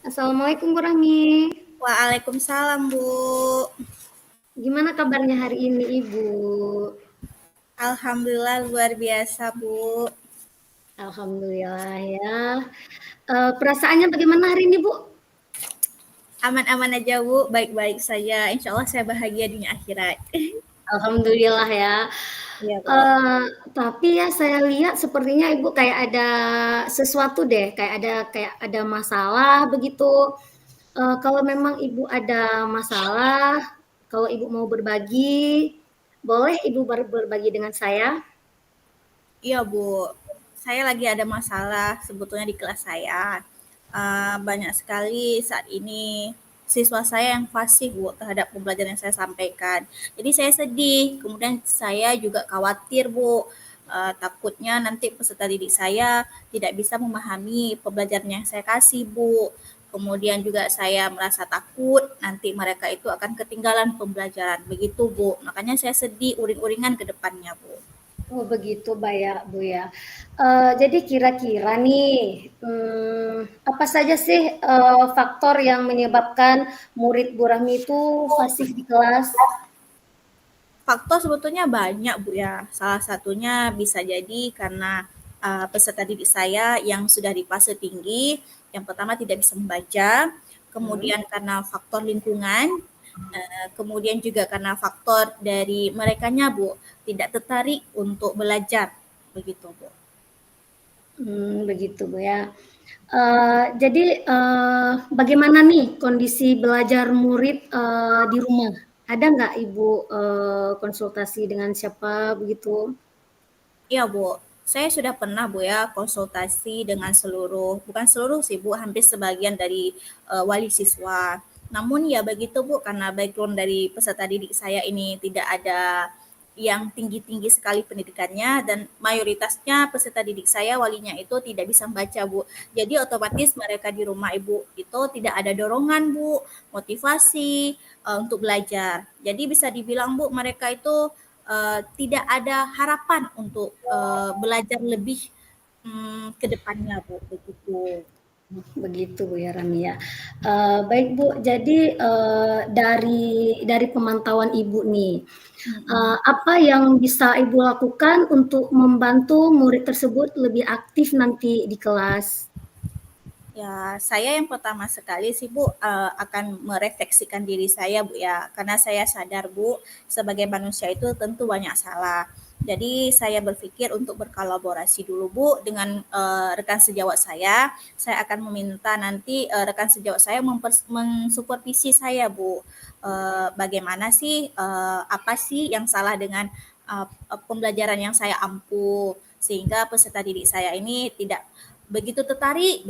Assalamualaikum Bu Rahmi. Waalaikumsalam, Bu. Gimana kabarnya hari ini Ibu? Alhamdulillah luar biasa, Bu. Alhamdulillah ya. Perasaannya bagaimana hari ini Bu? Aman-aman aja, Bu. Baik-baik saja. Insya Allah saya bahagia dunia akhirat. Alhamdulillah ya. Iya, Bu. Eee, tapi ya saya lihat sepertinya Ibu kayak ada sesuatu deh, kayak ada masalah begitu. Kalau memang Ibu ada masalah, kalau Ibu mau berbagi, boleh Ibu berbagi dengan saya? Iya, Bu. Saya lagi ada masalah sebetulnya di kelas saya. Banyak sekali saat ini siswa saya yang fasih, Bu, terhadap pembelajaran yang saya sampaikan. Jadi saya sedih. Kemudian saya juga khawatir, Bu. Takutnya nanti peserta didik saya tidak bisa memahami pembelajaran yang saya kasih, Bu. Kemudian juga saya merasa takut nanti mereka itu akan ketinggalan pembelajaran. Begitu, Bu. Makanya saya sedih uring-uringan ke depannya, Bu. Oh begitu Bu ya. Jadi kira-kira nih, apa saja sih, faktor yang menyebabkan murid Bu Rahmi itu fasih di kelas? Faktor sebetulnya banyak, Bu, ya. Salah satunya bisa jadi karena peserta didik saya yang sudah di fase tinggi, yang pertama tidak bisa membaca, Mhm, kemudian karena faktor lingkungan, kemudian juga karena faktor dari merekanya, Bu, tidak tertarik untuk belajar, begitu, Bu. begitu Bu ya. Jadi, bagaimana nih kondisi belajar murid, di rumah? Ada nggak Ibu, konsultasi dengan siapa begitu? Iya, Bu. Saya sudah pernah, Bu, ya, konsultasi dengan bukan seluruh sih, Bu, hampir sebagian dari wali siswa. Namun ya begitu, Bu, karena background dari peserta didik saya ini tidak ada yang tinggi-tinggi sekali pendidikannya dan mayoritasnya peserta didik saya walinya itu tidak bisa membaca, Bu. Jadi otomatis mereka di rumah Ibu itu tidak ada dorongan, Bu, motivasi untuk belajar. Jadi bisa dibilang, Bu, mereka itu tidak ada harapan untuk belajar lebih ke depannya, Bu, begitu. Begitu Bu ya, Rami ya. Baik Bu, jadi, dari pemantauan Ibu nih, Mhm. apa yang bisa Ibu lakukan untuk membantu murid tersebut lebih aktif nanti di kelas? Ya, saya yang pertama sekali sih, Bu, akan merefleksikan diri saya, Bu, ya. Karena saya sadar, Bu, sebagai manusia itu tentu banyak salah. Jadi saya berpikir untuk berkolaborasi dulu, Bu, dengan rekan sejawat saya. Saya akan meminta nanti rekan sejawat saya mensupervisi saya, Bu. Bagaimana sih, apa sih yang salah dengan pembelajaran yang saya ampuh sehingga peserta didik saya ini tidak begitu tertarik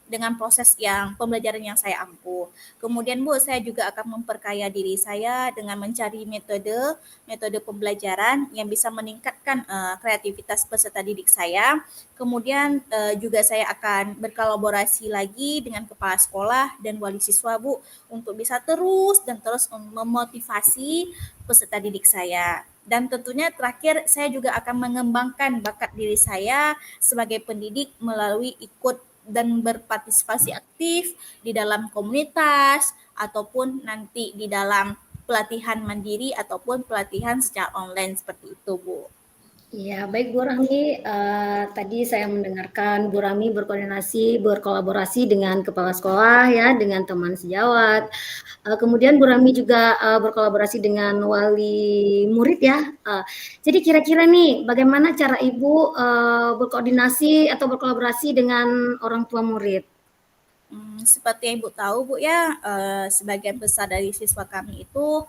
dengan proses yang pembelajaran yang saya ampuh. Kemudian, Bu, saya juga akan memperkaya diri saya dengan mencari metode pembelajaran yang bisa meningkatkan kreativitas peserta didik saya. Kemudian juga saya akan berkolaborasi lagi dengan kepala sekolah dan wali siswa, Bu, untuk bisa terus dan terus memotivasi peserta didik saya. Dan tentunya terakhir saya juga akan mengembangkan bakat diri saya sebagai pendidik melalui ikut dan berpartisipasi aktif di dalam komunitas ataupun nanti di dalam pelatihan mandiri ataupun pelatihan secara online seperti itu, Bu. Iya, baik Bu Rahmi, tadi saya mendengarkan Bu Rahmi berkolaborasi dengan kepala sekolah ya, dengan teman sejawat, kemudian Bu Rahmi juga, berkolaborasi dengan wali murid ya, jadi kira-kira nih bagaimana cara Ibu, berkoordinasi atau berkolaborasi dengan orang tua murid? Seperti yang Ibu tahu, Bu, ya, sebagian besar dari siswa kami itu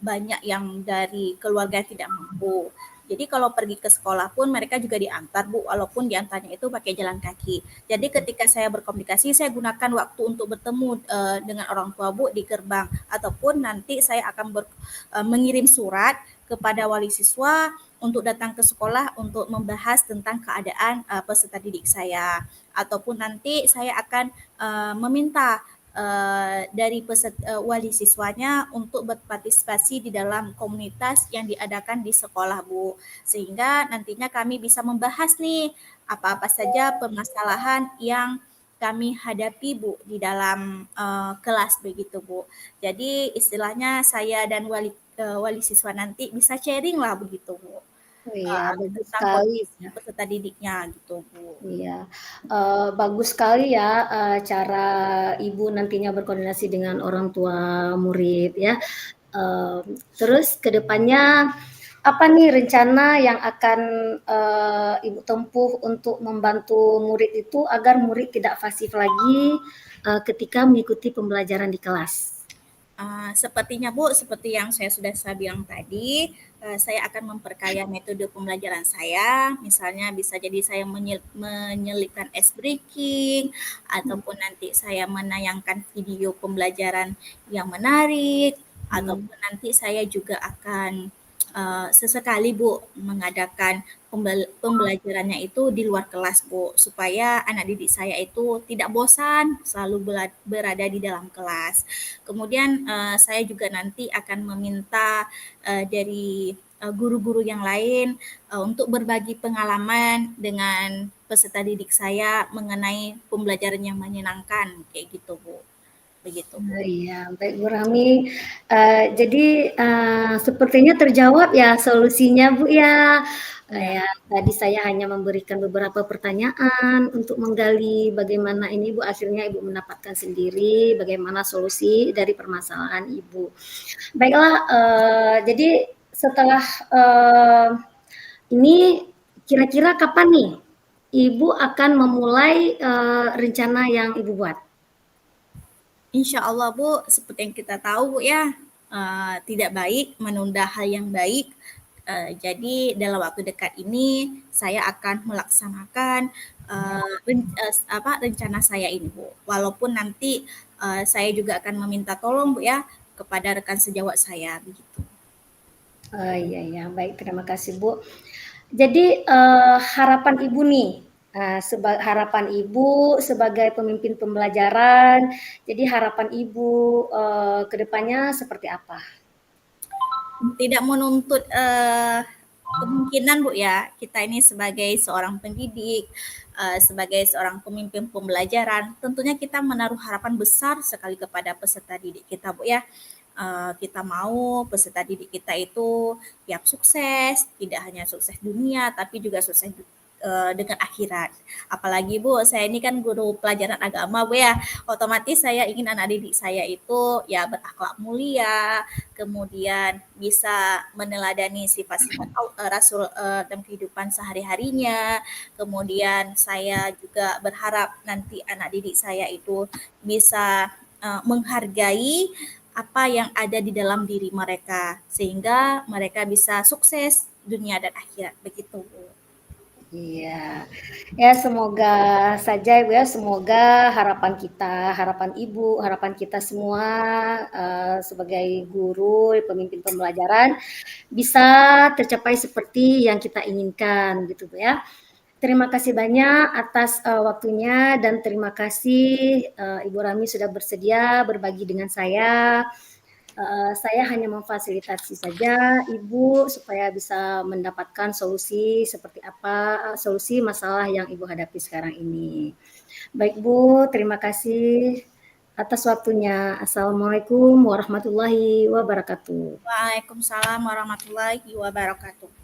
banyak yang dari keluarga yang tidak mampu. Jadi kalau pergi ke sekolah pun mereka juga diantar, Bu, walaupun diantarnya itu pakai jalan kaki. Jadi ketika saya berkomunikasi, saya gunakan waktu untuk bertemu dengan orang tua, Bu, di gerbang ataupun nanti saya akan mengirim surat kepada wali siswa untuk datang ke sekolah untuk membahas tentang keadaan peserta didik saya ataupun nanti saya akan meminta dari wali siswanya untuk berpartisipasi di dalam komunitas yang diadakan di sekolah, Bu. Sehingga nantinya kami bisa membahas nih apa-apa saja permasalahan yang kami hadapi Bu di dalam kelas begitu Bu. Jadi istilahnya saya dan wali siswa nanti bisa sharing lah begitu Bu, Oh iya, bagus tentang sekali kondisi ya. peserta didiknya gitu Bu. Iya, bagus sekali ya, cara Ibu nantinya berkoordinasi dengan orang tua murid ya. Terus ke depannya apa nih rencana yang akan, Ibu tempuh untuk membantu murid itu agar murid tidak pasif lagi, ketika mengikuti pembelajaran di kelas? Sepertinya Bu, seperti yang saya bilang tadi, saya akan memperkaya metode pembelajaran saya. Misalnya bisa jadi saya menyelipkan ice breaking, ataupun nanti saya menayangkan video pembelajaran yang menarik, Hmm. ataupun nanti saya juga akan sesekali Bu mengadakan pembelajarannya itu di luar kelas Bu, supaya anak didik saya itu tidak bosan selalu berada di dalam kelas. Kemudian saya juga nanti akan meminta dari guru-guru yang lain untuk berbagi pengalaman dengan peserta didik saya mengenai pembelajaran yang menyenangkan kayak gitu Bu. Begitu Bu. Oh iya, baik Bu Rahmi. Jadi sepertinya terjawab ya solusinya Bu ya. Iya. Ya, tadi saya hanya memberikan beberapa pertanyaan untuk menggali bagaimana ini Bu, akhirnya Ibu mendapatkan sendiri bagaimana solusi dari permasalahan Ibu. Baiklah, jadi setelah ini kira-kira kapan nih Ibu akan memulai rencana yang Ibu buat? Insya Allah Bu, seperti yang kita tahu Bu ya, tidak baik menunda hal yang baik. Jadi dalam waktu dekat ini saya akan melaksanakan rencana saya ini Bu. Walaupun nanti saya juga akan meminta tolong Bu ya kepada rekan sejawat saya begitu. Oh iya ya, baik terima kasih Bu. Jadi harapan Ibu nih, harapan Ibu sebagai pemimpin pembelajaran, jadi harapan Ibu ke depannya seperti apa? Tidak menuntut kemungkinan Bu ya, kita ini sebagai seorang pendidik, sebagai seorang pemimpin pembelajaran, tentunya kita menaruh harapan besar sekali kepada peserta didik kita Bu ya. Kita mau peserta didik kita itu ya sukses, tidak hanya sukses dunia tapi juga sukses dengan akhirat. Apalagi Bu, saya ini kan guru pelajaran agama Bu ya. Otomatis saya ingin anak didik saya itu ya berakhlak mulia, kemudian bisa meneladani sifat-sifat Rasul dalam kehidupan sehari-harinya. Kemudian saya juga berharap nanti anak didik saya itu bisa menghargai apa yang ada di dalam diri mereka sehingga mereka bisa sukses dunia dan akhirat begitu Bu. Iya, ya semoga saja Ibu ya, semoga harapan kita, harapan Ibu, harapan kita semua sebagai guru, pemimpin pembelajaran bisa tercapai seperti yang kita inginkan gitu Bu ya. Terima kasih banyak atas waktunya dan terima kasih Ibu Rami sudah bersedia berbagi dengan saya. Saya hanya memfasilitasi saja Ibu supaya bisa mendapatkan solusi seperti apa solusi masalah yang Ibu hadapi sekarang ini. Baik Bu, terima kasih atas waktunya. Assalamualaikum warahmatullahi wabarakatuh. Waalaikumsalam warahmatullahi wabarakatuh.